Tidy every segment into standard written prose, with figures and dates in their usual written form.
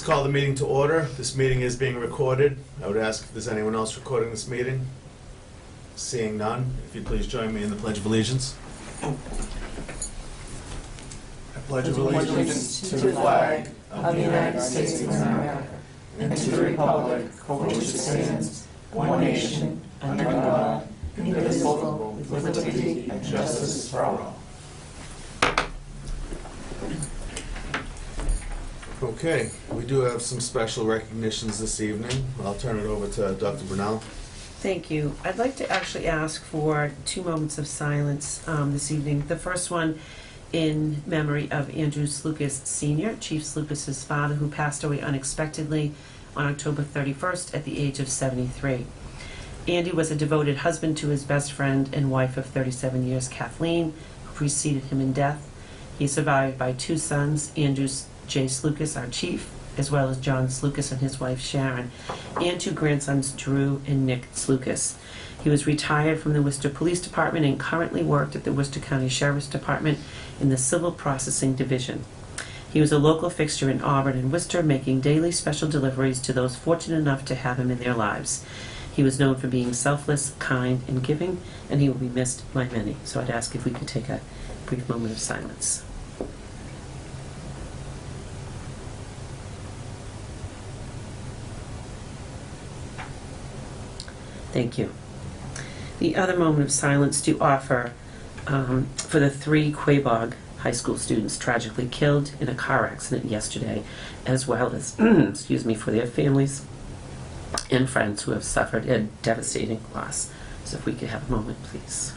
Let's call the meeting to order. This meeting is being recorded. I would ask if there's anyone else recording this meeting. Seeing none, if you'd please join me in the Pledge of Allegiance. I pledge of allegiance to the flag of the United States of America and to the republic for which it stands, one nation, under God, indivisible, with liberty and justice for all. Okay, we do have some special recognitions this evening. I'll turn it over to Dr. Brunel. Thank you. I'd like to actually ask for 2 moments of silence this evening. The first one in memory of Andrew Slucas Sr., Chief Slucas's father, who passed away unexpectedly on October 31st at the age of 73. Andy was a devoted husband to his best friend and wife of 37 years, Kathleen, who preceded him in death. He is survived by 2 sons, Andrew J. Slucas, our chief, as well as John Slucas and his wife Sharon, and 2 grandsons, Drew and Nick Slucas. He was retired from the Worcester Police Department and currently worked at the Worcester County Sheriff's Department in the Civil Processing Division. He was a local fixture in Auburn and Worcester, making daily special deliveries to those fortunate enough to have him in their lives. He was known for being selfless, kind, and giving, and he will be missed by many. So I'd ask if we could take a brief moment of silence. Thank you. The other moment of silence to offer for the 3 Quabog High School students tragically killed in a car accident yesterday, as well as, excuse me, for their families and friends who have suffered a devastating loss. So if we could have a moment, please.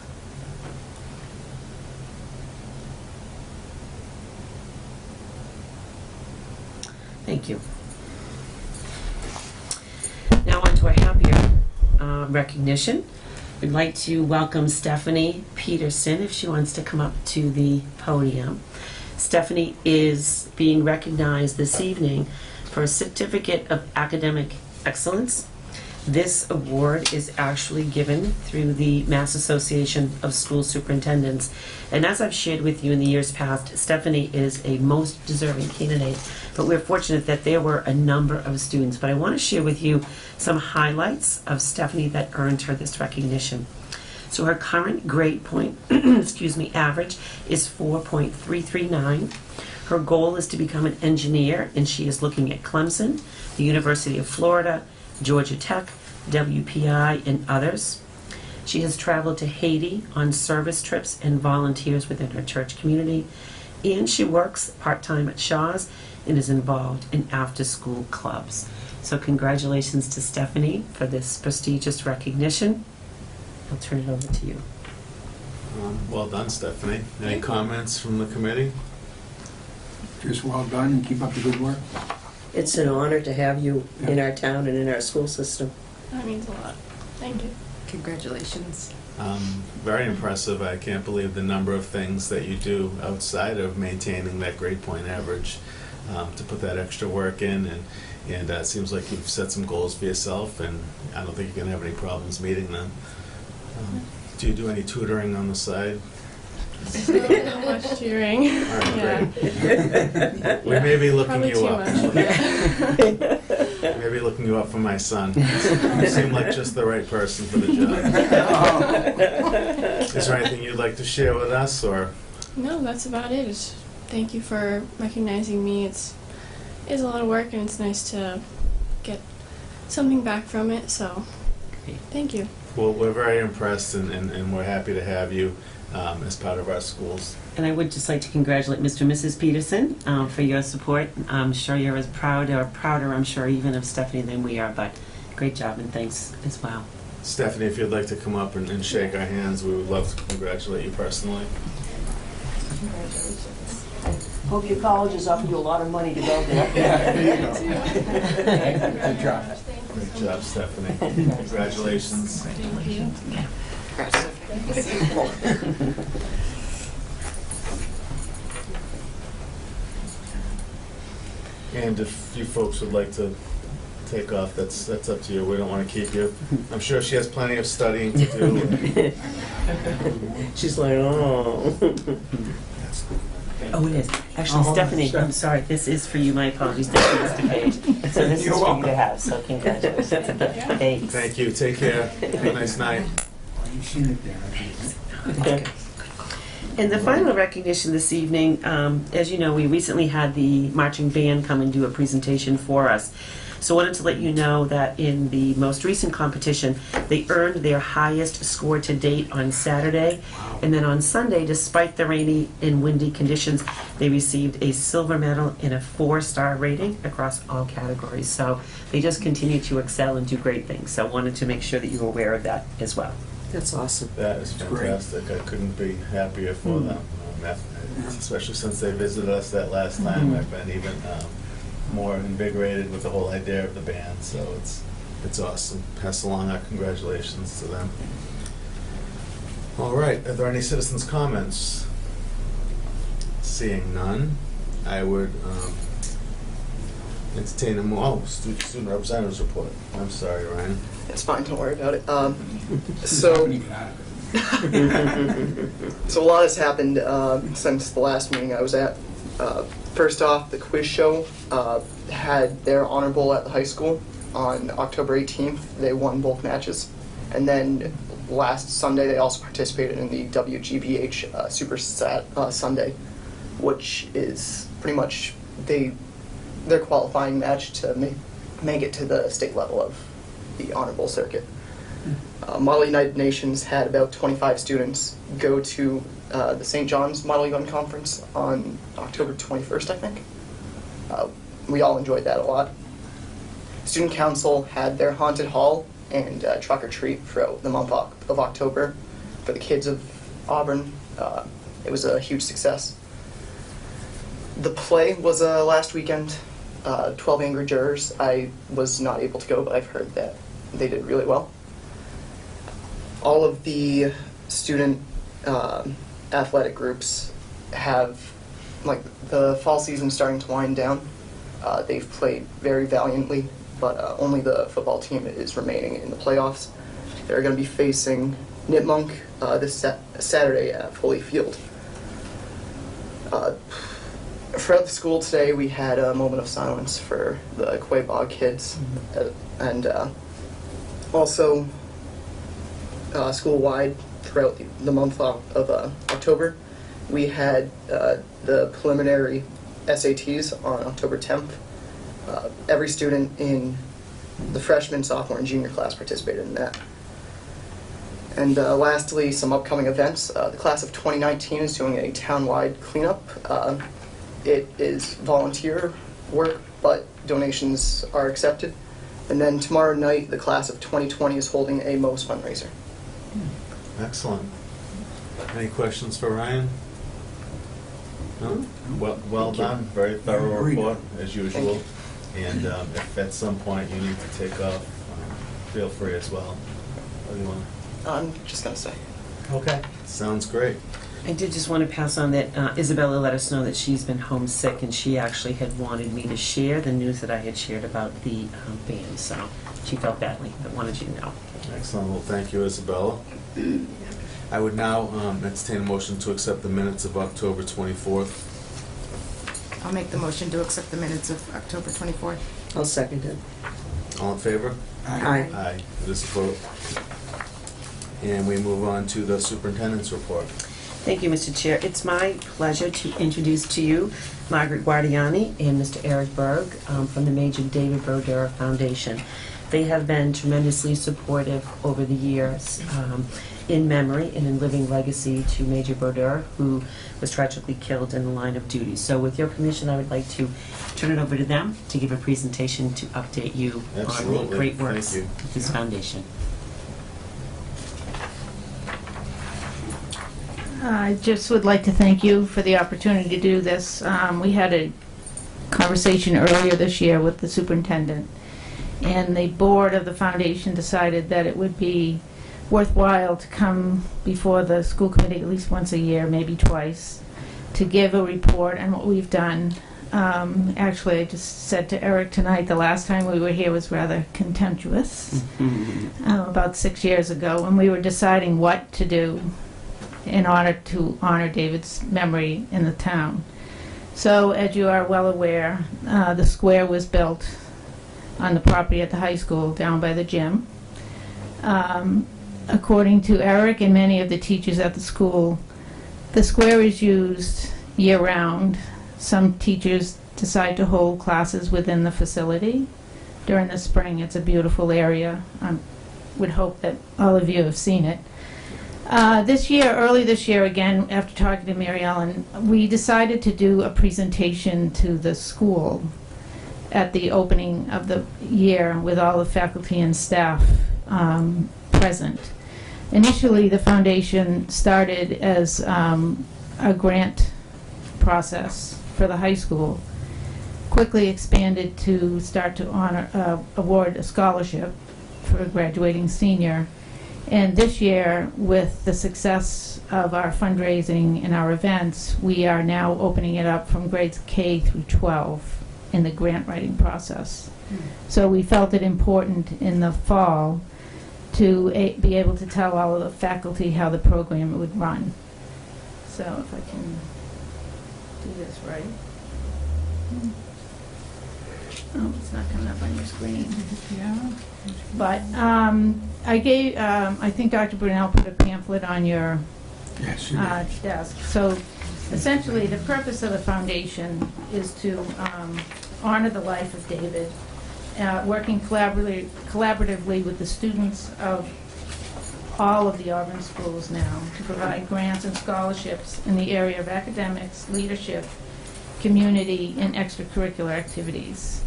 Thank you. Now on to a happier recognition. We'd like to welcome Stephanie Peterson if she wants to come up to the podium. Stephanie is being recognized this evening for a Certificate of Academic Excellence. This award is actually given through the Mass Association of School Superintendents. And as I've shared with you in the years past, Stephanie is a most deserving candidate, but we're fortunate that there were a number of students. But I want to share with you some highlights of Stephanie that earned her this recognition. So her current grade point, average is 4.339. Her goal is to become an engineer, and she is looking at Clemson, the University of Florida, Georgia Tech, WPI, and others. She has traveled to Haiti on service trips and volunteers within her church community, and she works part-time at Shaw's and is involved in after-school clubs. So congratulations to Stephanie for this prestigious recognition. I'll turn it over to you. Well done, Stephanie. Any comments from the committee? Just well done and keep up the good work. It's an honor to have you in our town and in our school system. That means a lot. Thank you. Congratulations. Very impressive. I can't believe the number of things that you do outside of maintaining that grade point average to put that extra work in, and it seems like you've set some goals for yourself, and I don't think you're going to have any problems meeting them. Do you do any tutoring on the side? Not much cheering. All right, great. We may be looking Probably you too up. much. Maybe looking you up for my son. You seem like just the right person for the job. Is there anything you'd like to share with us, or? No, that's about it. Thank you for recognizing me. It's a lot of work, and it's nice to get something back from it, so thank you. Well, we're very impressed, and we're happy to have you as part of our schools. And I would just like to congratulate Mr. and Mrs. Peterson for your support. I'm sure you're as proud, or prouder, I'm sure, even of Stephanie than we are, but great job and thanks as well. Stephanie, if you'd like to come up and shake our hands, we would love to congratulate you personally. Congratulations. Hope your college has offered you a lot of money to go there. Yeah, there you go. Good job. Great job, Stephanie. Congratulations. Thank you. And if you folks would like to take off, that's up to you. We don't want to keep you. I'm sure she has plenty of studying to do. She's like, oh. Oh, it is. Actually, Oh, Stephanie, Steph. I'm sorry. This is for you. My apologies. Thank you, Mr. Page. So this You're is for you welcome. to have. So congratulations. Thanks. Thank you. Take care. Have a nice night. Oh, you've seen it there. And the final recognition this evening, as you know, we recently had the marching band come and do a presentation for us. So I wanted to let you know that in the most recent competition, they earned their highest score to date on Saturday. And then on Sunday, despite the rainy and windy conditions, they received a silver medal and a 4-star rating across all categories. So they just continue to excel and do great things. So I wanted to make sure that you were aware of that as well. That's awesome. That is fantastic. I couldn't be happier for them, especially since they visited us that last time. I've been even more invigorated with the whole idea of the band, so it's awesome. Pass along our congratulations to them. All right, are there any citizens' comments? Seeing none, I would entertain student representatives report. I'm sorry, Ryan. It's fine, don't worry about it. So. So a lot has happened since the last meeting I was at. First off, the quiz show had their honor bowl at the high school on October 18th. They won both matches. And then last Sunday, they also participated in the WGBH Super Sunday, which is pretty much their qualifying match to make it to the state level of the honor bowl circuit. Model United Nations had about 25 students go to the St. John's Model UN Conference on October 21st, I think. We all enjoyed that a lot. Student Council had their haunted hall and truck or treat throughout the month of October for the kids of Auburn. It was a huge success. The play was last weekend, 12 Angry Jurors. I was not able to go, but I've heard that they did really well. All of the student athletic groups have, like, the fall season starting to wind down. They've played very valiantly, but only the football team is remaining in the playoffs. They're going to be facing Nipmunk this Saturday at Foley Field. Throughout the school today, we had a moment of silence for the Quabog kids, and also school-wide throughout the month of October. We had the preliminary SATs on October 10th. Every student in the freshman, sophomore, and junior class participated in that. And lastly, some upcoming events. The class of 2019 is doing a town-wide cleanup. It is volunteer work, but donations are accepted. And then tomorrow night, the class of 2020 is holding a Moe's fundraiser. Excellent. Any questions for Ryan? No? Well done. Very thorough report, as usual. And if at some point you need to take off, feel free as well. What do you want? I'm just going to say. Okay. Sounds great. I did just want to pass on that Isabella let us know that she's been homesick, and she actually had wanted me to share the news that I had shared about the band. So she felt badly, but wanted you to know. Excellent. Well, thank you, Isabella. I would now entertain a motion to accept the minutes of October 24th. I'll make the motion to accept the minutes of October 24th. I'll second it. All in favor? Aye. Aye. It is a vote. And we move on to the superintendent's report. Thank you, Mr. Chair. It's my pleasure to introduce to you Margaret Guardiani and Mr. Eric Berg from the Major David Brodeur Foundation. They have been tremendously supportive over the years in memory and in living legacy to Major Brodeur, who was tragically killed in the line of duty. So with your permission, I would like to turn it over to them to give a presentation to update you on the Absolutely. great works Thank you. of this foundation. I just would like to thank you for the opportunity to do this. We had a conversation earlier this year with the superintendent, and the board of the foundation decided that it would be worthwhile to come before the school committee at least once a year, maybe twice, to give a report on what we've done. Actually, I just said to Eric tonight, the last time we were here was rather contemptuous, about 6 years ago, when we were deciding what to do in order to honor David's memory in the town. So, as you are well aware, the square was built on the property at the high school down by the gym. According to Eric and many of the teachers at the school, the square is used year-round. Some teachers decide to hold classes within the facility. During the spring, it's a beautiful area. I would hope that all of you have seen it. Early this year, again, after talking to Mary Ellen, we decided to do a presentation to the school at the opening of the year with all the faculty and staff present. Initially, the foundation started as a grant process for the high school, quickly expanded to start to award a scholarship for a graduating senior. And this year, with the success of our fundraising and our events, we are now opening it up from grades K through 12 in the grant writing process. So we felt it important in the fall to be able to tell all of the faculty how the program would run. So if I can do this right. Oh, it's not coming up on your screen. Yeah. But I think Dr. Brunel put a pamphlet on your Yes, she did. desk. So essentially, the purpose of the foundation is to honor the life of David, working collaboratively with the students of all of the Auburn schools now to provide grants and scholarships in the area of academics, leadership, community, and extracurricular activities.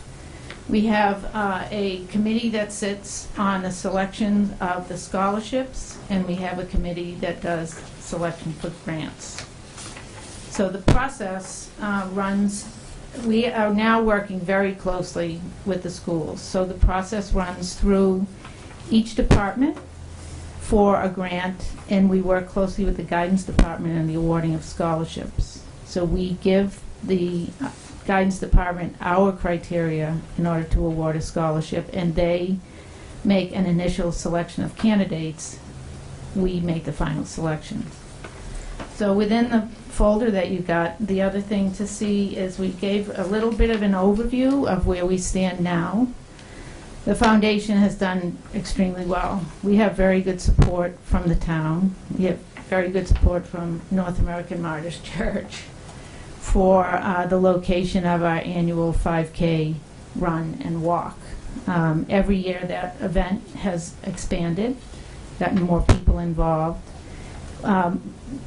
We have a committee that sits on the selection of the scholarships, and we have a committee that does selection for grants. So the process runs, we are now working very closely with the schools. So the process runs through each department for a grant, and we work closely with the guidance department in the awarding of scholarships. So we give the guidance department our criteria in order to award a scholarship, and they make an initial selection of candidates. We make the final selection. So within the folder that you got, the other thing to see is we gave a little bit of an overview of where we stand now. The foundation has done extremely well. We have very good support from the town. We have very good support from North American Martyrs Church for the location of our annual 5K run and walk. Every year that event has expanded, gotten more people involved.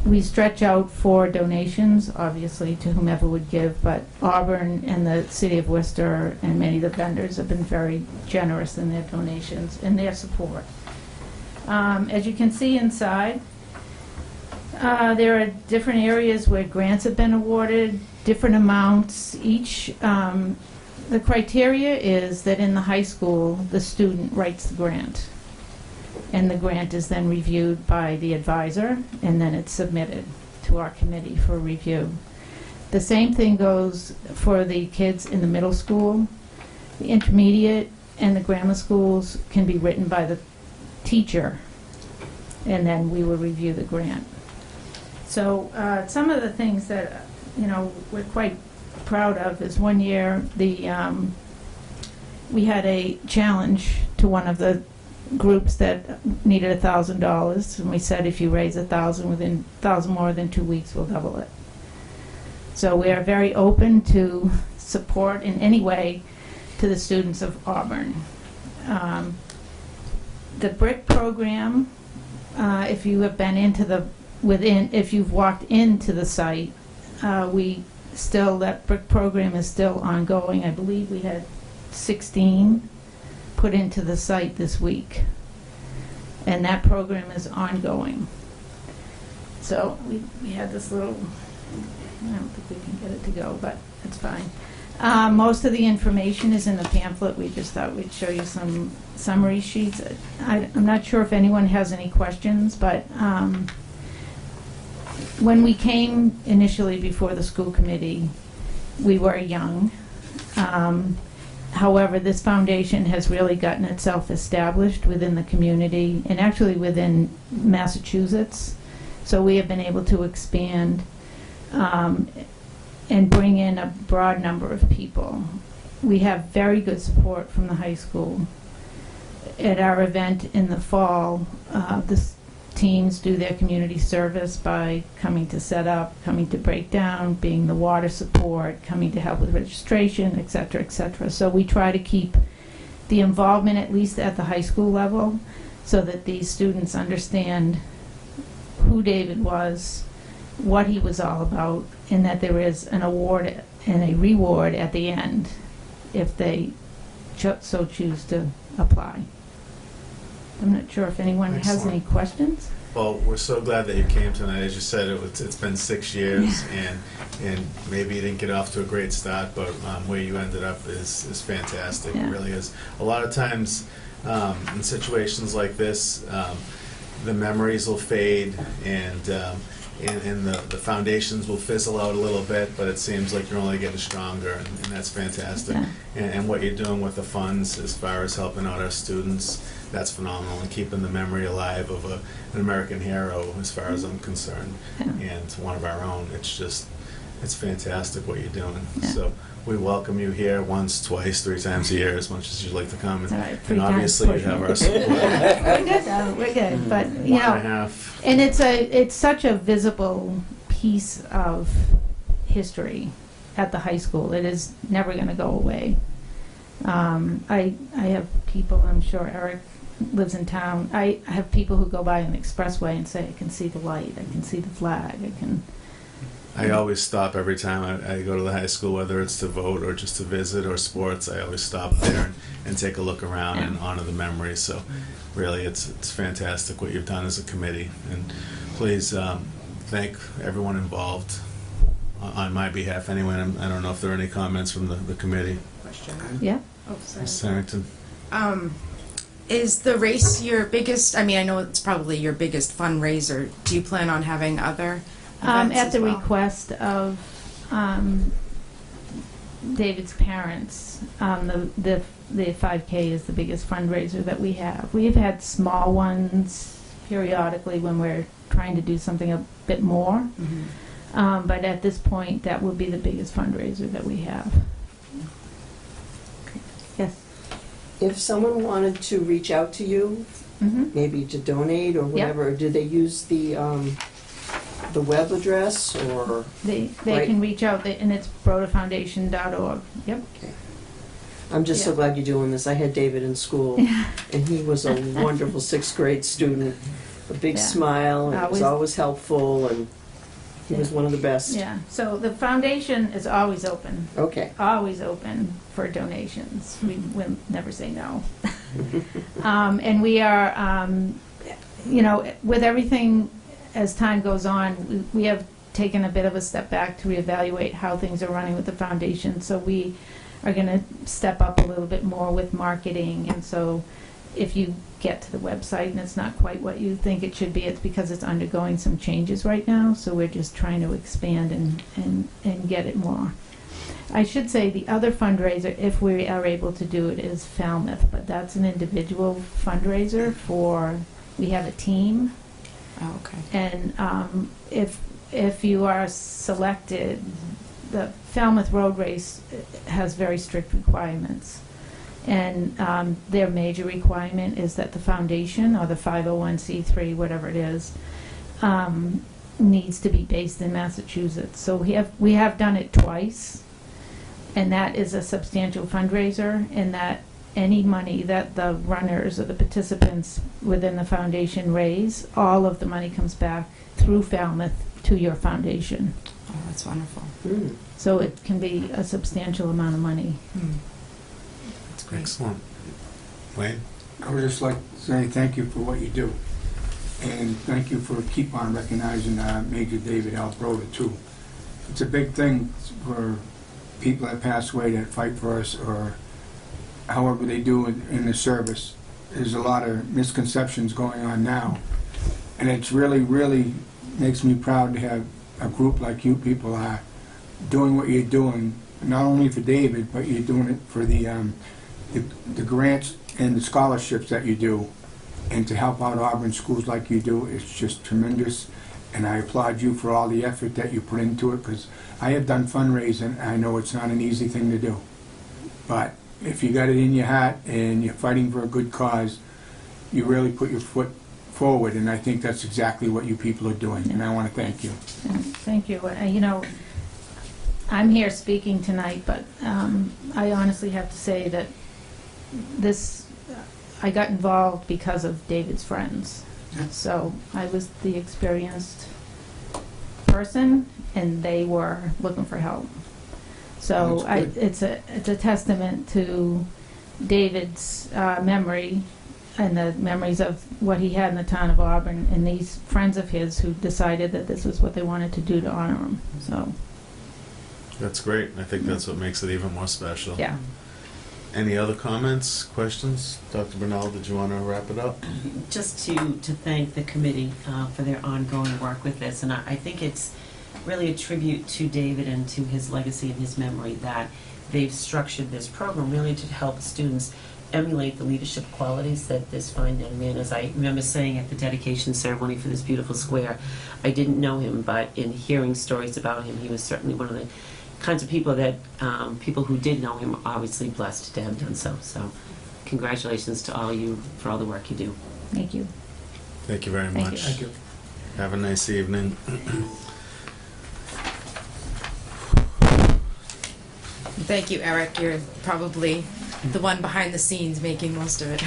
We stretch out for donations, obviously, to whomever would give, but Auburn and the City of Worcester and many of the vendors have been very generous in their donations and their support. As you can see inside, there are different areas where grants have been awarded, different amounts. The criteria is that in the high school, the student writes the grant. And the grant is then reviewed by the advisor, and then it's submitted to our committee for review. The same thing goes for the kids in the middle school. The intermediate and the grammar schools can be written by the teacher, and then we will review the grant. So some of the things that we're quite proud of is one year we had a challenge to one of the groups that needed $1,000, and we said if you raise $1,000 more than 2 weeks, we'll double it. So we are very open to support in any way to the students of Auburn. The BRIC program, if you have been if you've walked into the site, that BRIC program is still ongoing. I believe we had 16 put into the site this week, and that program is ongoing. So we had this little, I don't think we can get it to go, but it's fine. Most of the information is in the pamphlet. We just thought we'd show you some summary sheets. I'm not sure if anyone has any questions, but when we came initially before the school committee, we were young. However, this foundation has really gotten itself established within the community and actually within Massachusetts. So we have been able to expand and bring in a broad number of people. We have very good support from the high school. At our event in the fall, the teams do their community service by coming to set up, coming to break down, being the water support, coming to help with registration, et cetera, et cetera. So we try to keep the involvement at least at the high school level so that these students understand who David was, what he was all about, and that there is an award and a reward at the end if they so choose to apply. I'm not sure if anyone has Excellent. any questions. Well, we're so glad that you came tonight. As you said, it's been 6 years, and maybe you didn't get off to a great start, but where you ended up is fantastic. Yeah. It really is. A lot of times in situations like this, the memories will fade, and the foundations will fizzle out a little bit, but it seems like you're only getting stronger, and that's fantastic. Yeah. And what you're doing with the funds as far as helping out our students, that's phenomenal, and keeping the memory alive of an American hero as far as I'm concerned, Yeah. and one of our own. It's fantastic what you're doing. Yeah. So we welcome you here once, twice, 3 times a year, as much as you'd like to come. All right, And 3 times obviously you pushing have it. our support. We're good, we're good, but, you 1.5. know, and it's such a visible piece of history at the high school. It is never going to go away. I have people, I'm sure Eric lives in town, I have people who go by an expressway and say, I can see the light, I can see the flag, I always stop every time I go to the high school, whether it's to vote or just to visit or sports. I always stop there and take a look around and honor the memories. So really, it's fantastic what you've done as a committee. And please thank everyone involved on my behalf. Anyway, I don't know if there are any comments from the committee. Question. Yeah. Oh, sorry. Ms. Harrington. Is the race your biggest, I mean, I know it's probably your biggest fundraiser. Do you plan on having other events At as the well? request of David's parents, the 5K is the biggest fundraiser that we have. We've had small ones periodically when we're trying to do something a bit more, but at this point, that will be the biggest fundraiser that we have. Yes. If someone wanted to reach out to you, Mm-hmm. maybe to donate or whatever, do they use the web address or? They Right. can reach out, and it's broderfoundation.org. Yep. Okay. I'm just so Yeah. glad you're doing this. I had David in school, and he was a wonderful 6th grade student, a big Yeah. smile, and was Always- always helpful, and he was one of the best. Yeah. So the foundation is always open. Okay. Always open for donations. We will never say no. And we are, with everything as time goes on, we have taken a bit of a step back to reevaluate how things are running with the foundation. So we are going to step up a little bit more with marketing. And so if you get to the website and it's not quite what you think it should be, it's because it's undergoing some changes right now. So we're just trying to expand and get it more. I should say the other fundraiser, if we are able to do it, is Falmouth, but that's an individual fundraiser we have a team, Oh, okay. and if you are selected, the Falmouth Road Race has very strict requirements. And their major requirement is that the foundation, or the 501c3, whatever it is, needs to be based in Massachusetts. So we have done it twice, and that is a substantial fundraiser, in that any money that the runners or the participants within the foundation raise, all of the money comes back through Falmouth to your foundation. Oh, that's wonderful. Mm. So it can be a substantial amount of money. That's great. Excellent. Wayne? I would just like to say thank you for what you do. And thank you for keep on recognizing Major David L. Broder, too. It's a big thing for people that pass away that fight for us, or however they do it in the service. There's a lot of misconceptions going on now. And it's really, really makes me proud to have a group like you people are doing what you're doing, not only for David, but you're doing it for the grants and the scholarships that you do, and to help out Auburn schools like you do. It's just tremendous, And I applaud you for all the effort that you put into it, because I have done fundraising, and I know it's not an easy thing to do. But if you got it in your heart and you're fighting for a good cause, you really put your foot forward, and I think that's exactly what you people are doing, and I want to thank you. Thank you. You know, I'm here speaking tonight, but I honestly have to say that I got involved because of David's friends. So I was the experienced person, and they were looking for help. So That's good. it's a testament to David's memory and the memories of what he had in the town of Auburn, and these friends of his who decided that this was what they wanted to do to honor him. So That's great. I think that's what makes it even more special. yeah. Any other comments, questions? Dr. Bernal, did you want to wrap it up? Just to thank the committee for their ongoing work with this, and I think it's really a tribute to David and to his legacy and his memory that they've structured this program really to help students emulate the leadership qualities that this fine young man is. I remember saying at the dedication ceremony for this beautiful square, I didn't know him, but in hearing stories about him, he was certainly one of the kinds of people that people who did know him are obviously blessed to have done so. So congratulations to all you for all the work you do. Thank you. Thank you very Thank much. you. Thank you. Have a nice evening. Thank you, Eric. You're probably the one behind the scenes making most of it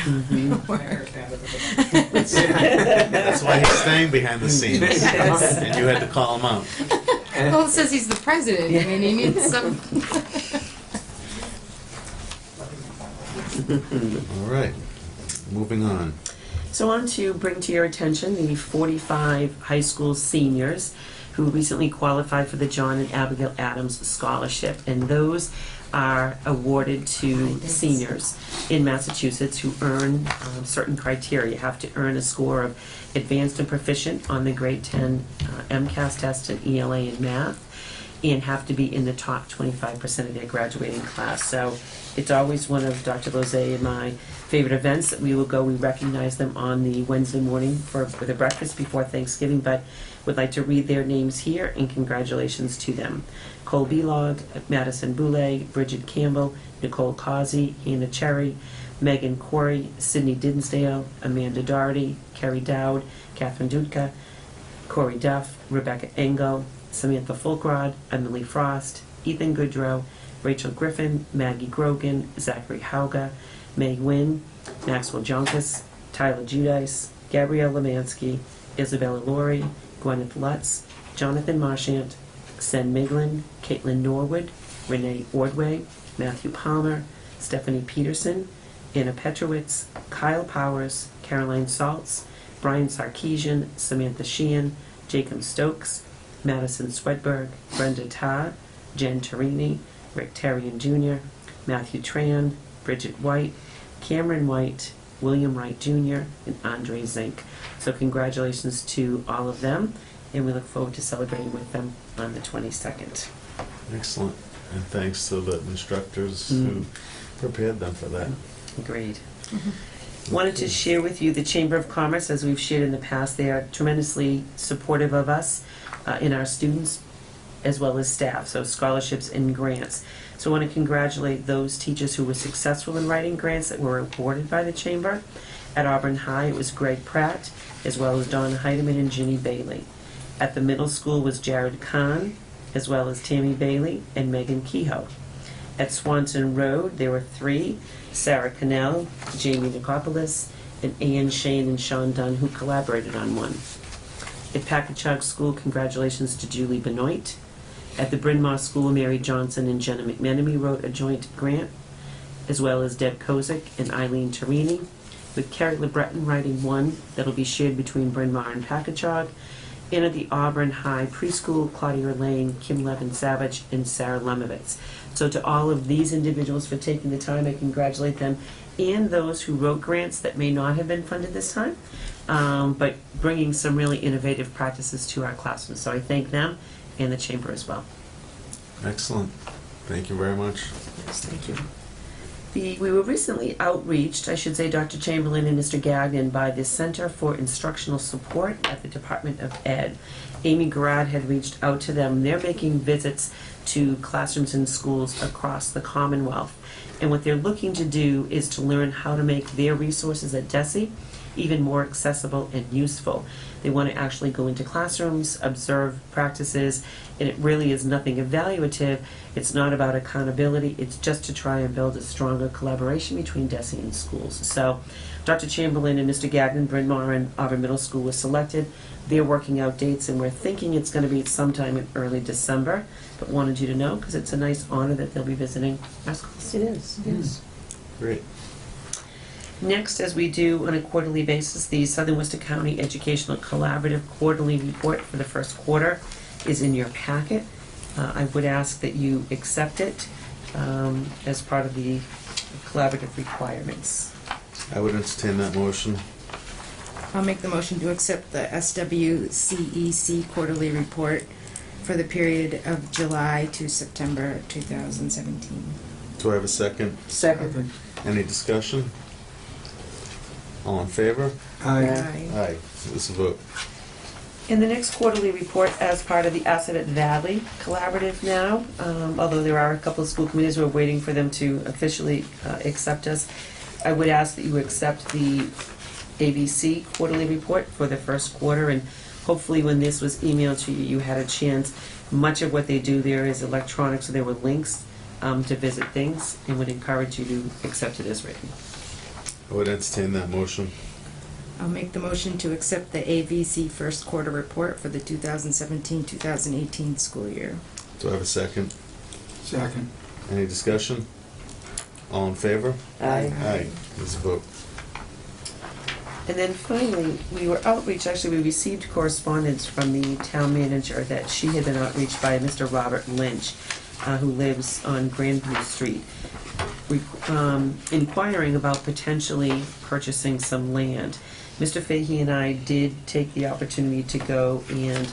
work. That's why he's staying behind the scenes. Yes. And you had to call him out. Well, it says he's the president. I mean, he needs some. All right, moving on. So I want to bring to your attention the 45 high school seniors who recently qualified for the John and Abigail Adams Scholarship, and those are awarded to seniors in Massachusetts who earn certain criteria. You have to earn a score of advanced and proficient on the grade 10 MCAS test and ELA in math, and have to be in the top 25% of their graduating class. So it's always one of Dr. Lozay and my favorite events that we will go. We recognize them on the Wednesday morning for the breakfast before Thanksgiving, but would like to read their names here and congratulations to them. Cole Belog, Madison Boulay, Bridget Campbell, Nicole Causey, Hannah Cherry, Megan Corey, Sydney Dinsdale, Amanda Doherty, Kerry Dowd, Catherine Dudka, Corey Duff, Rebecca Engel, Samantha Fulkrod, Emily Frost, Ethan Goodrow, Rachel Griffin, Maggie Grogan, Zachary Hauga, May Wynn, Maxwell Jonkus, Tyler Judice, Gabrielle Lemansky, Isabella Laurie, Gwyneth Lutz, Jonathan Marchant, Sen Miglin, Caitlin Norwood, Renee Ordway, Matthew Palmer, Stephanie Peterson, Anna Petrowitz, Kyle Powers, Caroline Saltz, Brian Sarkeesian, Samantha Sheehan, Jacob Stokes, Madison Swedberg, Brenda Tarr, Jen Torini, Rick Terrian Jr., Matthew Tran, Bridget White, Cameron White, William Wright Jr., and Andre Zink. So congratulations to all of them, and we look forward to celebrating with them on the 22nd. Excellent. And thanks to the instructors who prepared them for that. Agreed. Wanted to share with you the Chamber of Commerce, as we've shared in the past. They are tremendously supportive of us in our students as well as staff, so scholarships and grants. So I want to congratulate those teachers who were successful in writing grants that were awarded by the Chamber. At Auburn High, it was Greg Pratt, as well as Don Heidemann and Ginny Bailey. At the middle school was Jared Kahn, as well as Tammy Bailey and Megan Kehoe. At Swanton Road, there were 3, Sarah Cannell, Jamie Nicopolis, and Ann Shane and Sean Dunn, who collaborated on one. At Packagug School, congratulations to Julie Benoit. At the Bryn Mawr School, Mary Johnson and Jenna McMenemy wrote a joint grant, as well as Deb Kozik and Eileen Torini, with Carrie LeBreton writing one that'll be shared between Bryn Mawr and Packagug. And at the Auburn High Preschool, Claudia Lane, Kim Levin Savage, and Sarah Lemovitz. So to all of these individuals for taking the time, I congratulate them, and those who wrote grants that may not have been funded this time, but bringing some really innovative practices to our classrooms. So I thank them and the Chamber as well. Excellent. Thank you very much. Yes, thank you. We were recently outreached, I should say, Dr. Chamberlain and Mr. Gagnon, by the Center for Instructional Support at the Department of Ed. Amy Garrad had reached out to them. They're making visits to classrooms and schools across the Commonwealth. And what they're looking to do is to learn how to make their resources at DESE even more accessible and useful. They want to actually go into classrooms, observe practices, and it really is nothing evaluative. It's not about accountability. It's just to try and build a stronger collaboration between DESE and schools. So Dr. Chamberlain and Mr. Gagnon, Bryn Mawr and Auburn Middle School was selected. They're working out dates, and we're thinking it's going to be sometime in early December, but wanted you to know because it's a nice honor that they'll be visiting our schools. It is, yes. Great. Next, as we do on a quarterly basis, the Southern Worcester County Educational Collaborative Quarterly Report for the first quarter is in your packet. I would ask that you accept it as part of the collaborative requirements. I would entertain that motion. I'll make the motion to accept the SWCEC quarterly report for the period of July to September 2017. Do I have a second? Second. Any discussion? All in favor? Aye. Aye. This is a vote. In the next quarterly report, as part of the Assabet Valley Collaborative now, although there are a couple of school committees who are waiting for them to officially accept us, I would ask that you accept the ABC quarterly report for the first quarter, and hopefully when this was emailed to you, you had a chance. Much of what they do there is electronic, so there were links to visit things, and would encourage you to accept it as written. I would entertain that motion. I'll make the motion to accept the AVC first quarter report for the 2017-2018 school year. Do I have a second? Second. Any discussion? All in favor? Aye. Aye. This is a vote. And then finally, we received correspondence from the town manager that she had been outreached by Mr. Robert Lynch, who lives on Grandview Street, inquiring about potentially purchasing some land. Mr. Fahey and I did take the opportunity to go and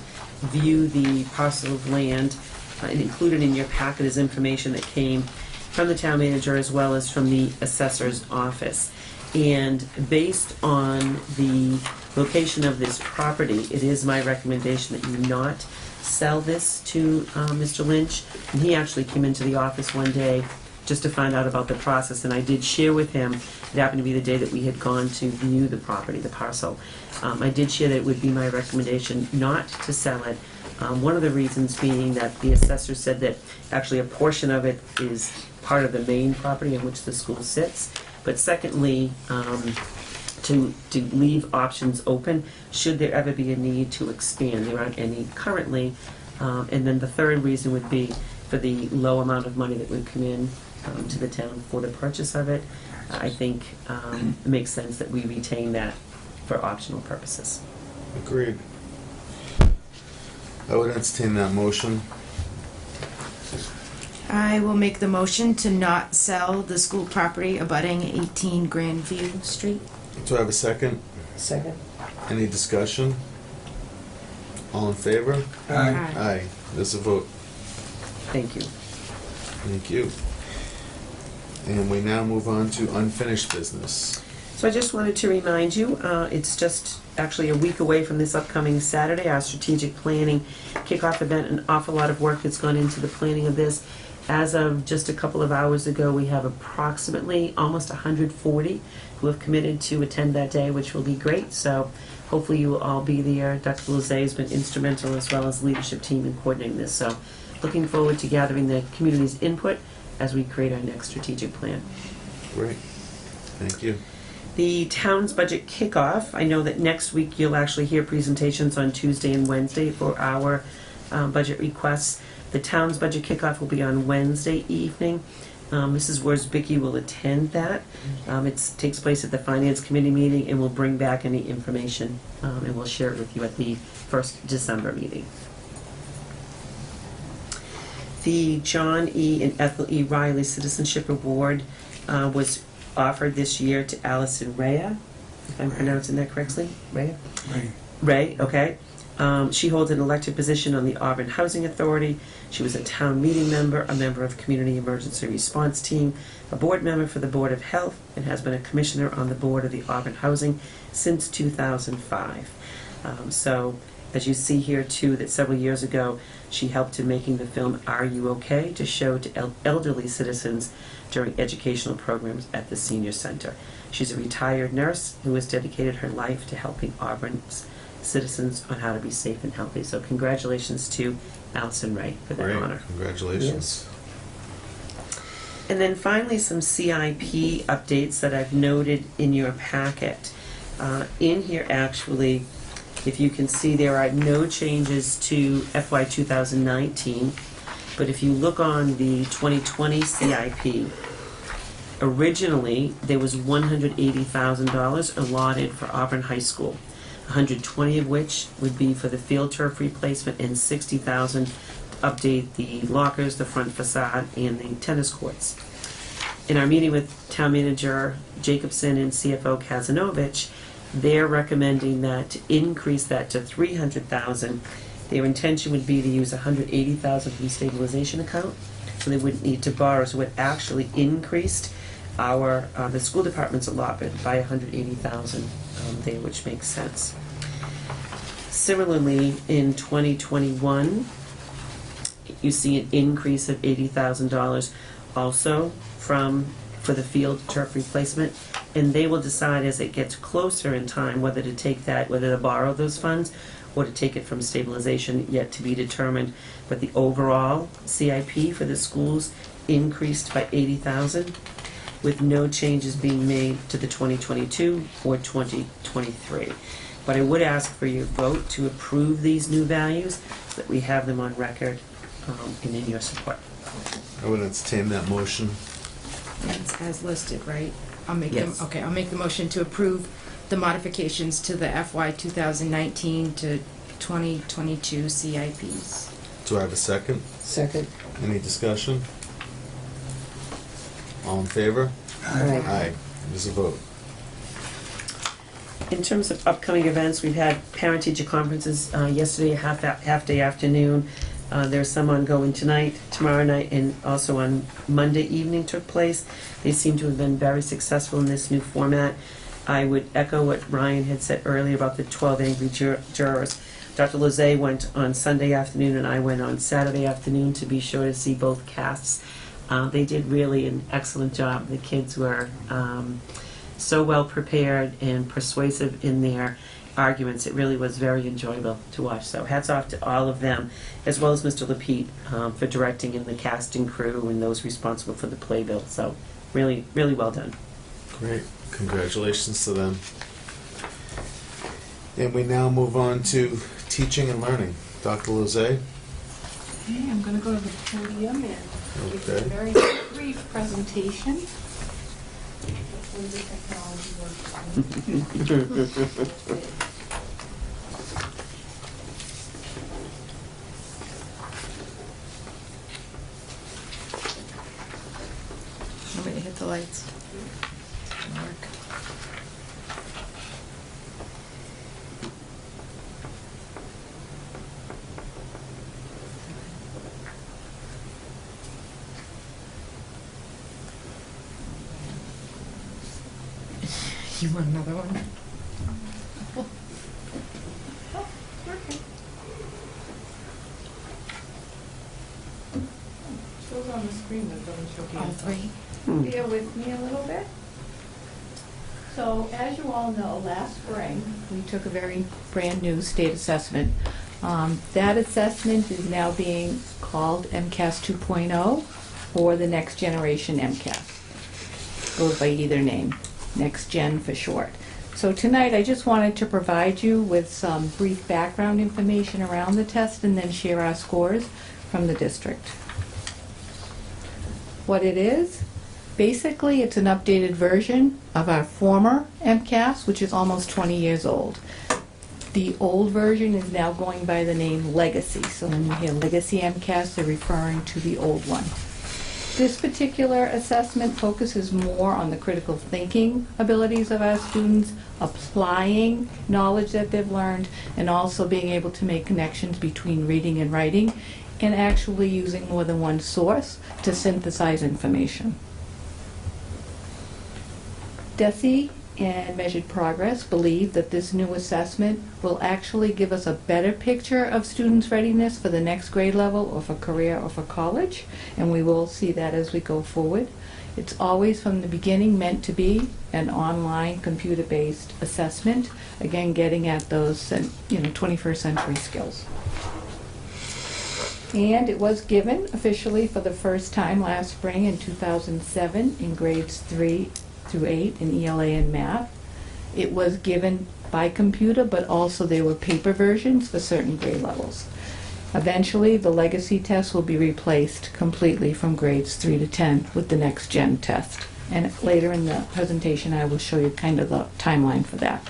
view the parcel of land, and included in your packet is information that came from the town manager as well as from the assessor's office. And based on the location of this property, it is my recommendation that you not sell this to Mr. Lynch. And he actually came into the office one day just to find out about the process, and I did share with him, it happened to be the day that we had gone to view the property, the parcel. I did share that it would be my recommendation not to sell it. One of the reasons being that the assessor said that actually a portion of it is part of the main property on which the school sits. But secondly, to leave options open should there ever be a need to expand. There aren't any currently. And then the third reason would be for the low amount of money that would come in to the town for the purchase of it. I think it makes sense that we retain that for optional purposes. Agreed. I would entertain that motion. I will make the motion to not sell the school property abutting 18 Grandview Street. Do I have a second? Second. Any discussion? All in favor? Aye. Aye. This is a vote. Thank you. Thank you. And we now move on to unfinished business. So I just wanted to remind you, it's just actually a week away from this upcoming Saturday, our strategic planning kickoff event. An awful lot of work has gone into the planning of this. As of just a couple of hours ago, we have approximately almost 140 who have committed to attend that day, which will be great. So hopefully you will all be there. Dr. Lizzie has been instrumental, as well as the leadership team, in coordinating this. So looking forward to gathering the community's input as we create our next strategic plan. Great. Thank you. The town's budget kickoff, I know that next week you'll actually hear presentations on Tuesday and Wednesday for our budget requests. The town's budget kickoff will be on Wednesday evening. Mrs. Worsbicky will attend that. It takes place at the Finance Committee meeting, and we'll bring back any information and we'll share it with you at the first December meeting. The John E. and Ethel E. Riley Citizenship Award was offered this year to Allison Rhea, if I'm pronouncing that correctly. Rhea? Aye. Ray, okay. She holds an elected position on the Auburn Housing Authority. She was a town meeting member, a member of Community Emergency Response Team, a board member for the Board of Health, and has been a commissioner on the board of the Auburn Housing since 2005. So, as you see here too, that several years ago, she helped in making the film Are You Okay? To show to elderly citizens during educational programs at the Senior Center. She's a retired nurse who has dedicated her life to helping Auburn's citizens on how to be safe and healthy. So congratulations to Allison Ray for that Great. honor. Congratulations. And then finally, some CIP updates that I've noted in your packet. In here, actually, if you can see, there are no changes to FY 2019, but if you look on the 2020 CIP, originally there was $180,000 allotted for Auburn High School, 120 of which would be for the field turf replacement and 60,000 to update the lockers, the front facade, and the tennis courts. In our meeting with Town Manager Jacobson and CFO Kazanovich, they're recommending that to increase that to 300,000. Their intention would be to use 180,000 from the stabilization account, so they wouldn't need to borrow. So it actually increased our the school department's allotment by 180,000 there, which makes sense. Similarly, in 2021, you see an increase of $80,000 also for the field turf replacement, and they will decide as it gets closer in time whether to take that, whether to borrow those funds or to take it from stabilization, yet to be determined. But the overall CIP for the schools increased by 80,000, with no changes being made to the 2022 or 2023. But I would ask for your vote to approve these new values so that we have them on record and in your support. I would entertain that motion. It's as listed, right? I'll make Yes. them. Okay, I'll make the motion to approve the modifications to the FY 2019 to 2022 CIPs. Do I have a second? Second. Any discussion? All in favor? Aye. Aye. There's a vote. In terms of upcoming events, we've had parent-teacher conferences yesterday, half-day afternoon. There's some ongoing tonight, tomorrow night, and also on Monday evening took place. They seem to have been very successful in this new format. I would echo what Ryan had said earlier about the 12 angry jurors. Dr. Lozay went on Sunday afternoon, and I went on Saturday afternoon to be sure to see both casts. They did really an excellent job. The kids were so well prepared and persuasive in their arguments. It really was very enjoyable to watch. So hats off to all of them, as well as Mr. Lapete for directing and the cast and crew and those responsible for the playbill. So really, really well done. Great. Congratulations to them. And we now move on to teaching and learning. Dr. Lozay? Okay, I'm going to go to the podium and give you a Okay. very brief presentation. Hopefully the technology works. Want me to hit the lights? Work. You want another one? Shows on the screen, but it doesn't show All here. three? Bear with me a little bit. So, as you all know, last spring, we took a very brand-new state assessment. That assessment is now being called MCAS 2.0 or the Next Generation MCAS. Goes by either name, Next Gen for short. So tonight, I just wanted to provide you with some brief background information around the test and then share our scores from the district. What it is? Basically, it's an updated version of our former MCAS, which is almost 20 years old. The old version is now going by the name Legacy. So when you hear Legacy MCAS, they're referring to the old one. This particular assessment focuses more on the critical thinking abilities of our students, applying knowledge that they've learned, and also being able to make connections between reading and writing, and actually using more than one source to synthesize information. DESE and Measured Progress believe that this new assessment will actually give us a better picture of students' readiness for the next grade level or for career or for college, and we will see that as we go forward. It's always from the beginning meant to be an online computer-based assessment, again getting at those 21st century skills. And it was given officially for the first time last spring in 2007 in grades 3 through 8 in ELA and math. It was given by computer, but also there were paper versions for certain grade levels. Eventually, the legacy test will be replaced completely from grades 3 to 10 with the next gen test. And later in the presentation, I will show you kind of the timeline for that.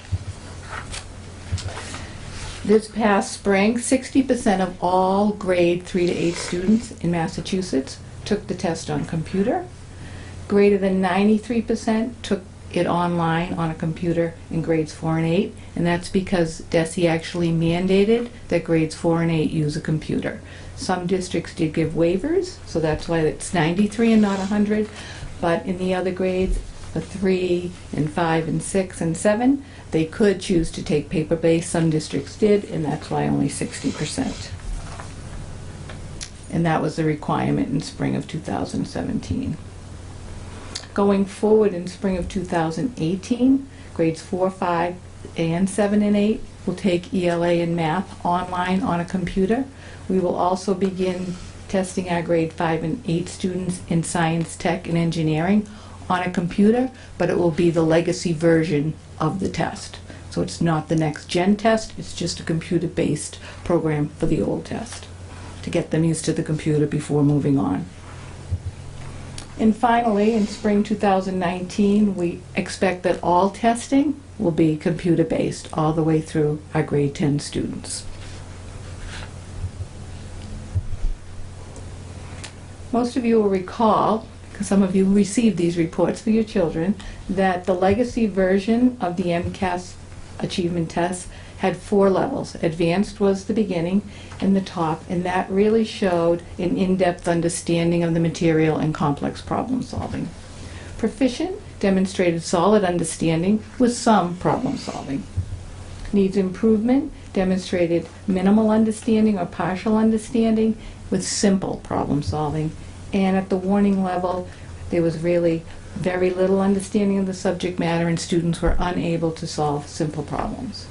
This past spring, 60% of all grade 3 to 8 students in Massachusetts took the test on computer. Greater than 93% took it online on a computer in grades 4 and 8, and that's because DESE actually mandated that grades 4 and 8 use a computer. Some districts did give waivers, so that's why it's 93 and not 100, but in the other grades, the 3 and 5 and 6 and 7, they could choose to take paper-based. Some districts did, and that's why only 60%. And that was the requirement in spring of 2017. Going forward in spring of 2018, grades 4, 5, and 7 and 8 will take ELA and math online on a computer. We will also begin testing our grade 5 and 8 students in science, tech, and engineering on a computer, but it will be the legacy version of the test. So it's not the next gen test, it's just a computer-based program for the old test to get them used to the computer before moving on. And finally, in spring 2019, we expect that all testing will be computer-based all the way through our grade 10 students. Most of you will recall, because some of you received these reports for your children, that the legacy version of the MCAS achievement test had 4 levels. Advanced was the beginning and the top, and that really showed an in-depth understanding of the material and complex problem solving. Proficient demonstrated solid understanding with some problem solving. Needs improvement demonstrated minimal understanding or partial understanding with simple problem solving. And at the warning level, there was really very little understanding of the subject matter, and students were unable to solve simple problems.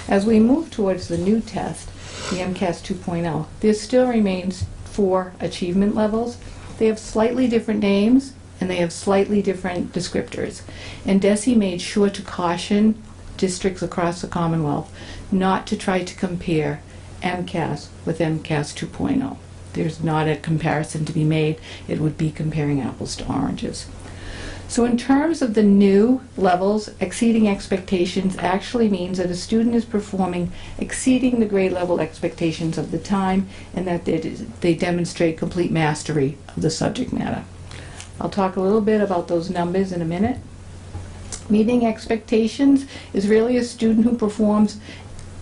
As we move towards the new test, the MCAS 2.0, there still remains 4 achievement levels. They have slightly different names and they have slightly different descriptors. And DESE made sure to caution districts across the Commonwealth not to try to compare MCAS with MCAS 2.0. There's not a comparison to be made. It would be comparing apples to oranges. So in terms of the new levels, exceeding expectations actually means that a student is performing exceeding the grade level expectations of the time, and that they demonstrate complete mastery of the subject matter. I'll talk a little bit about those numbers in a minute. Meeting expectations is really a student who performs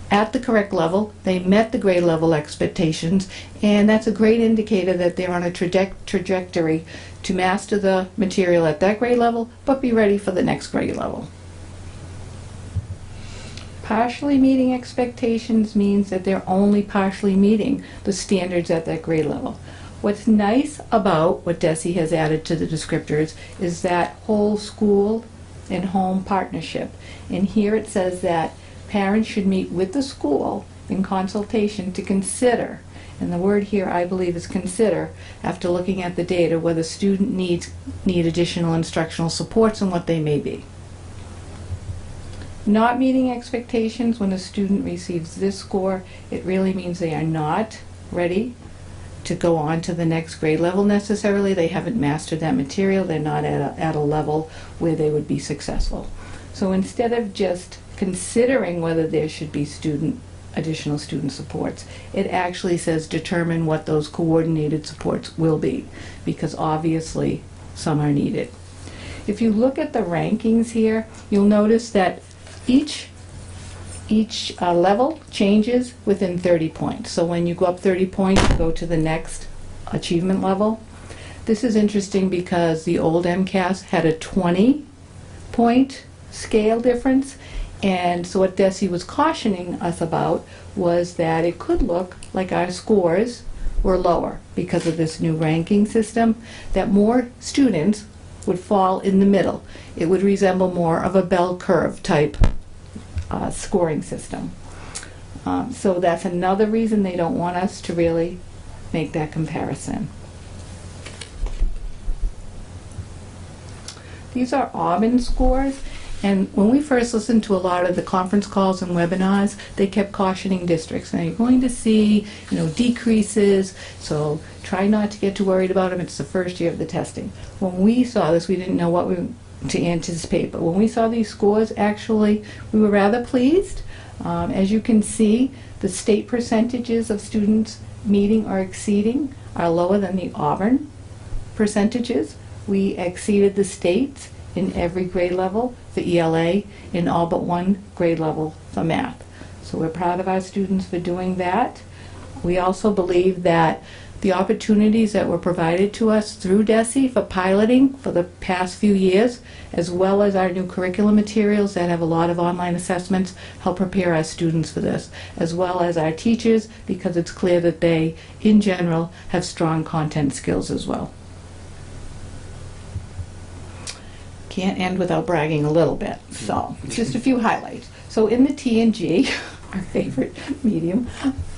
at the correct level. They met the grade level expectations, and that's a great indicator that they're on a trajectory to master the material at that grade level, but be ready for the next grade level. Partially meeting expectations means that they're only partially meeting the standards at that grade level. What's nice about what DESE has added to the descriptors is that whole school and home partnership. And here it says that parents should meet with the school in consultation to consider, and the word here I believe is consider, after looking at the data, whether student need additional instructional supports and what they may be. Not meeting expectations, when a student receives this score, it really means they are not ready to go on to the next grade level necessarily. They haven't mastered that material. They're not at a level where they would be successful. So instead of just considering whether there should be student additional student supports. It actually says determine what those coordinated supports will be, because obviously some are needed. If you look at the rankings here, you'll notice that each level changes within 30 points. So when you go up 30 points, you go to the next achievement level. This is interesting because the old MCAS had a 20-point scale difference, and so what Desi was cautioning us about was that it could look like our scores were lower because of this new ranking system, that more students would fall in the middle. It would resemble more of a bell curve type scoring system. So that's another reason they don't want us to really make that comparison. These are Auburn scores, and when we first listened to a lot of the conference calls and webinars, they kept cautioning districts. Now you're going to see, decreases, so try not to get too worried about them. It's the first year of the testing. When we saw this, we didn't know what to anticipate, but when we saw these scores, actually, we were rather pleased. As you can see, the state percentages of students meeting or exceeding are lower than the Auburn percentages. We exceeded the states in every grade level for ELA, in all but one grade level for math. So we're proud of our students for doing that. We also believe that the opportunities that were provided to us through DESE for piloting for the past few years, as well as our new curriculum materials that have a lot of online assessments, help prepare our students for this, as well as our teachers, because it's clear that they, in general, have strong content skills as well. Can't end without bragging a little bit, so just a few highlights. So in the T&G, our favorite medium,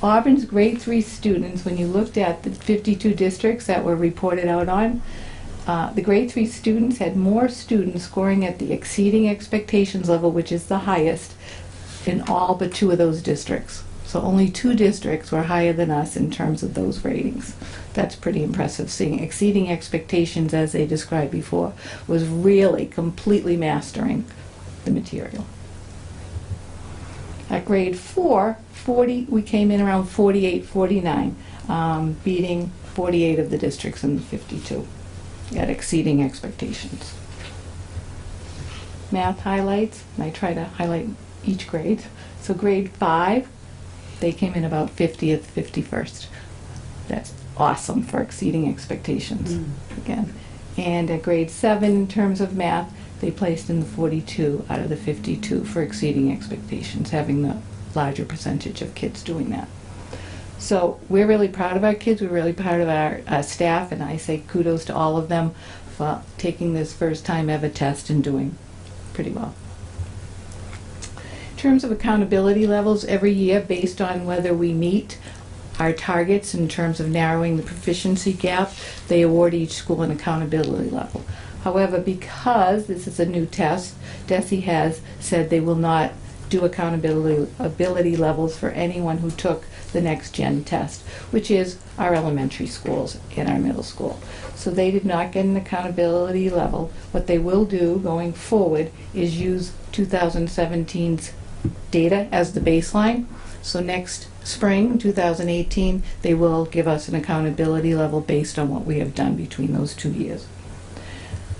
Auburn's grade 3 students, when you looked at the 52 districts that were reported out on, the grade 3 students had more students scoring at the exceeding expectations level, which is the highest, in all but 2 of those districts. So only 2 districts were higher than us in terms of those ratings. That's pretty impressive. Seeing exceeding expectations, as they described before, was really completely mastering the material. At grade 4, we came in around 48, 49, beating 48 of the districts in the 52 at exceeding expectations. Math highlights, and I try to highlight each grade. So grade 5, they came in about 50th, 51st. That's awesome for exceeding expectations, again. And at grade 7, in terms of math, they placed in the 42 out of the 52 for exceeding expectations, having the larger percentage of kids doing that. So we're really proud of our kids, we're really proud of our staff, and I say kudos to all of them for taking this first time ever test and doing pretty well. In terms of accountability levels, every year, based on whether we meet our targets in terms of narrowing the proficiency gap, they award each school an accountability level. However, because this is a new test, DESE has said they will not do accountability levels for anyone who took the next gen test, which is our elementary schools and our middle school. So they did not get an accountability level. What they will do going forward is use 2017's data as the baseline. So next spring, 2018, they will give us an accountability level based on what we have done between those 2 years.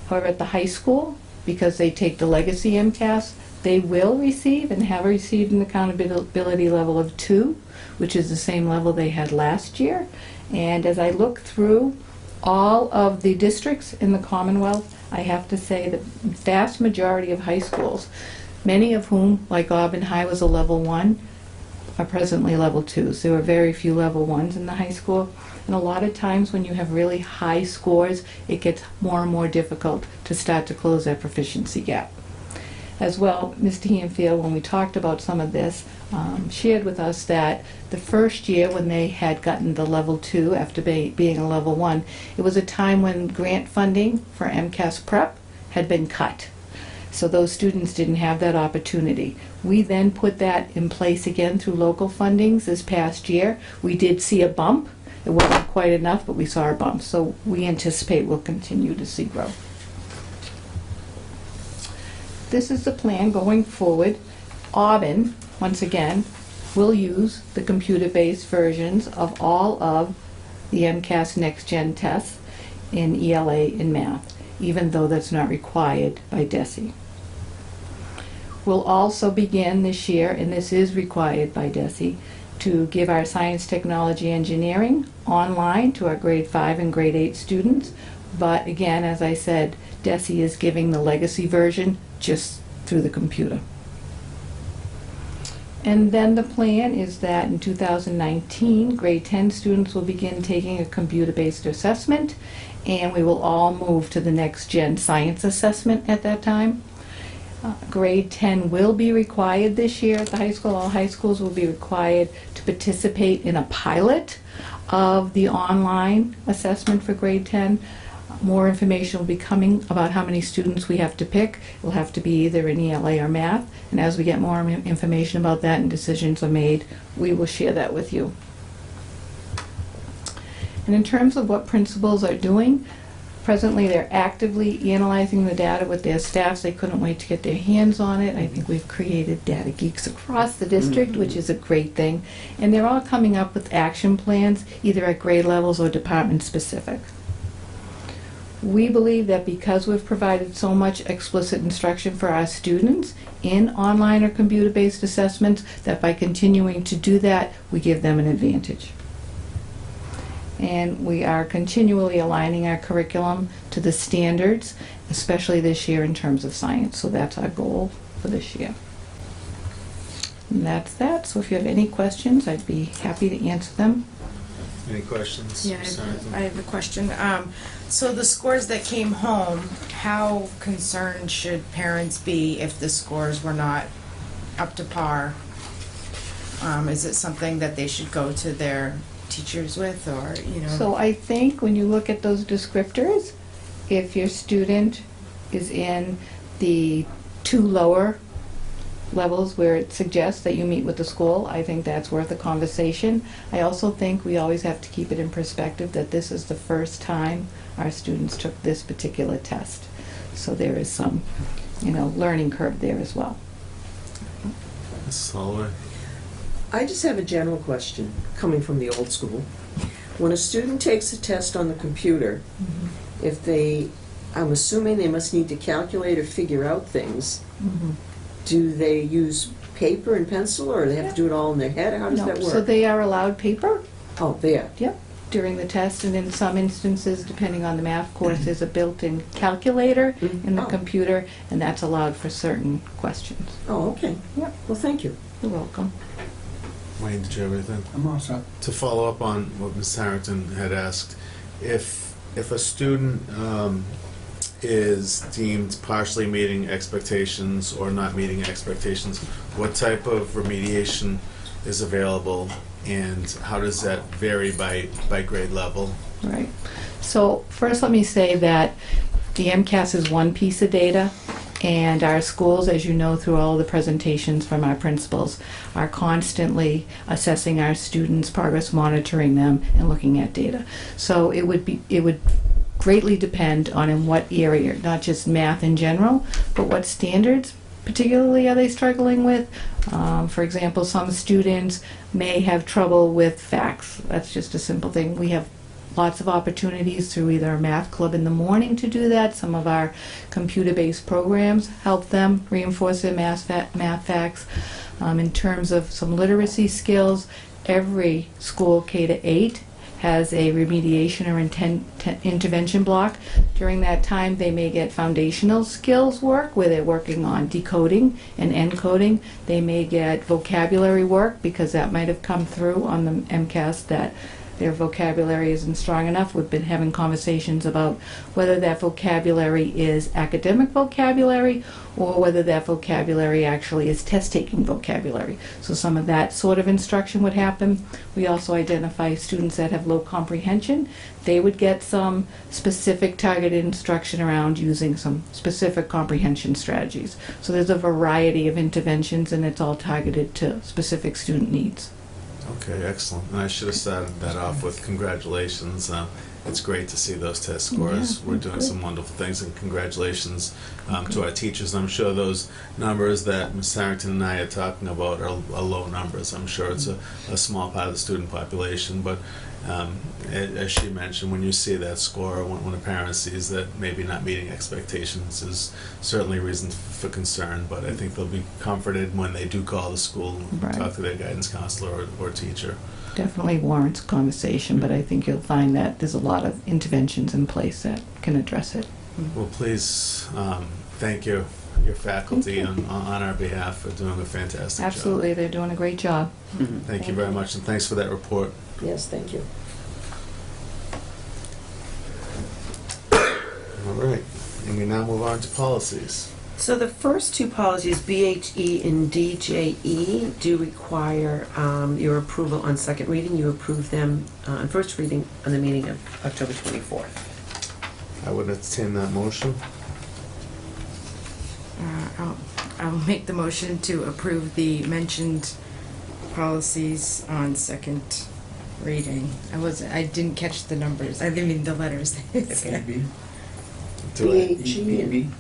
However, at the high school, because they take the legacy MCAS, they will receive and have received an accountability level of 2, which is the same level they had last year. And as I look through all of the districts in the Commonwealth, I have to say the vast majority of high schools, many of whom, like Auburn High was a level 1, are presently level 2s. There were very few level 1s in the high school. And a lot of times when you have really high scores, it gets more and more difficult to start to close that proficiency gap. As well, Mr. Hanfield, when we talked about some of this, shared with us that the first year when they had gotten the level 2 after being a level 1, it was a time when grant funding for MCAS prep had been cut. So those students didn't have that opportunity. We then put that in place again through local fundings this past year. We did see a bump. It wasn't quite enough, but we saw a bump. So we anticipate we'll continue to see growth. This is the plan going forward. Auburn, once again, will use the computer-based versions of all of the MCAS Next Gen tests in ELA and math, even though that's not required by DESE. We'll also begin this year, and this is required by DESE, to give our science, technology, engineering online to our grade 5 and grade 8 students. But again, as I said, DESE is giving the legacy version just through the computer. And then the plan is that in 2019, grade 10 students will begin taking a computer-based assessment, and we will all move to the next gen science assessment at that time. Grade 10 will be required this year at the high school. All high schools will be required to participate in a pilot of the online assessment for grade 10. More information will be coming about how many students we have to pick. It will have to be either in ELA or math. And as we get more information about that and decisions are made, we will share that with you. And in terms of what principals are doing, presently they're actively analyzing the data with their staffs. They couldn't wait to get their hands on it. I think we've created data geeks across the district, which is a great thing. And they're all coming up with action plans, either at grade levels or department specific. We believe that because we've provided so much explicit instruction for our students in online or computer-based assessments, that by continuing to do that, we give them an advantage. And we are continually aligning our curriculum to the standards, especially this year in terms of science. So that's our goal for this year. And that's that. So if you have any questions, I'd be happy to answer them. Any questions? Yeah, I have a question. So the scores that came home, how concerned should parents be if the scores were not up to par? Is it something that they should go to their teachers with, or, you know? So I think when you look at those descriptors, if your student is in the 2 lower levels where it suggests that you meet with the school, I think that's worth a conversation. I also think we always have to keep it in perspective that this is the first time our students took this particular test. So there is some, learning curve there as well. Ms. Holloway? I just have a general question, coming from the old school. When a student takes a test on the computer, I'm assuming they must need to calculate or figure out things. Do they use paper and pencil, or do they have to do it all in their head? How does that work? So they are allowed paper? Oh, they are. Yep. During the test, and in some instances, depending on the math course, there's a built-in calculator in the computer, and that's allowed for certain questions. Oh, okay. Yep. Well, thank you. You're welcome. Wayne, did you have anything? I'm all set. To follow up on what Ms. Harrington had asked, if a student is deemed partially meeting expectations or not meeting expectations, what type of remediation is available, and how does that vary by grade level? Right. So first let me say that the MCAS is one piece of data, and our schools, as you know through all the presentations from our principals, are constantly assessing our students' progress, monitoring them, and looking at data. So it would greatly depend on in what area, not just math in general, but what standards particularly are they struggling with. For example, some students may have trouble with facts. That's just a simple thing. We have lots of opportunities through either a math club in the morning to do that. Some of our computer-based programs help them reinforce their math facts. In terms of some literacy skills, every school K-8 has a remediation or intervention block. During that time, they may get foundational skills work where they're working on decoding and encoding. They may get vocabulary work because that might have come through on the MCAS that their vocabulary isn't strong enough. We've been having conversations about whether that vocabulary is academic vocabulary or whether that vocabulary actually is test-taking vocabulary. So some of that sort of instruction would happen. We also identify students that have low comprehension. They would get some specific targeted instruction around using some specific comprehension strategies. So there's a variety of interventions, and it's all targeted to specific student needs. Okay, excellent. And I should have started that off with congratulations. It's great to see those test scores. Yeah, We're doing good. some wonderful things, and congratulations to our teachers. I'm sure those numbers that Ms. Harrington and I are talking about are low numbers. I'm sure it's a small part of the student population, but as she mentioned, when you see that score, when a parent sees that maybe not meeting expectations is certainly a reason for concern, but I think they'll be comforted when they do call the school and Right. talk to their guidance counselor or teacher. Definitely warrants conversation, but I think you'll find that there's a lot of interventions in place that can address it. Well, please thank your faculty on our behalf for doing a fantastic Absolutely, they're doing a great job. job. Thank you very much, and thanks for that report. Yes, thank you. All right, and we now move on to policies. So the first two policies, BHE and DJE, do require your approval on second reading. You approve them on first reading on the meeting of October 24th. I would entertain that motion. I'll make the motion to approve the mentioned policies on second reading. I didn't catch the numbers. I didn't mean the letters. AB, Do I- BHE and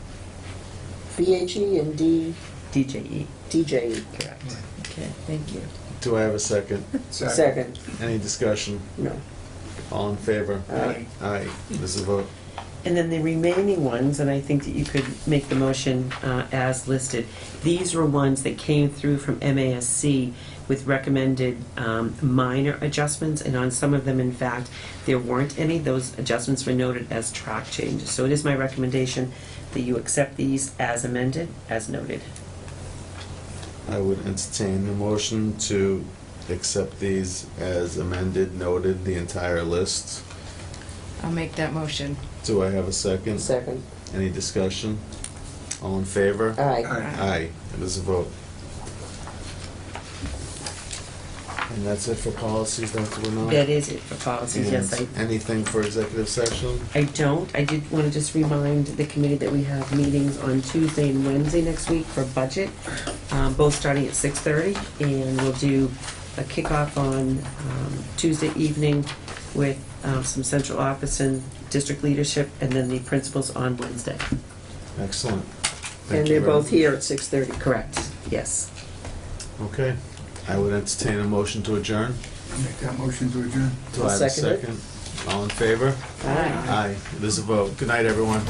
BHE and DJE. DJE. Correct. Okay, thank you. Do I have a second? Second. Any discussion? No. All in favor? Aye. Aye. This is a vote. And then the remaining ones, and I think that you could make the motion as listed, these were ones that came through from MASC with recommended minor adjustments, and on some of them, in fact, there weren't any. Those adjustments were noted as track changes. So it is my recommendation that you accept these as amended, as noted. I would entertain the motion to accept these as amended, noted, the entire list. I'll make that motion. Do I have a second? Second. Any discussion? All in favor? Aye. Aye. It is a vote. And that's it for policies, Dr. Winona? That is it for policies, yes. And anything for executive session? I don't. I did want to just remind the committee that we have meetings on Tuesday and Wednesday next week for budget, both starting at 6:30, and we'll do a kickoff on Tuesday evening with some central office and district leadership, and then the principals on Wednesday. Excellent. And Thank you they're very both much. here at 6:30. Correct, yes. Okay. I would entertain a motion to adjourn. I'll make that motion to adjourn. Do I have a Second it. second? All in favor? Aye. Aye. It is a vote. Good night, everyone.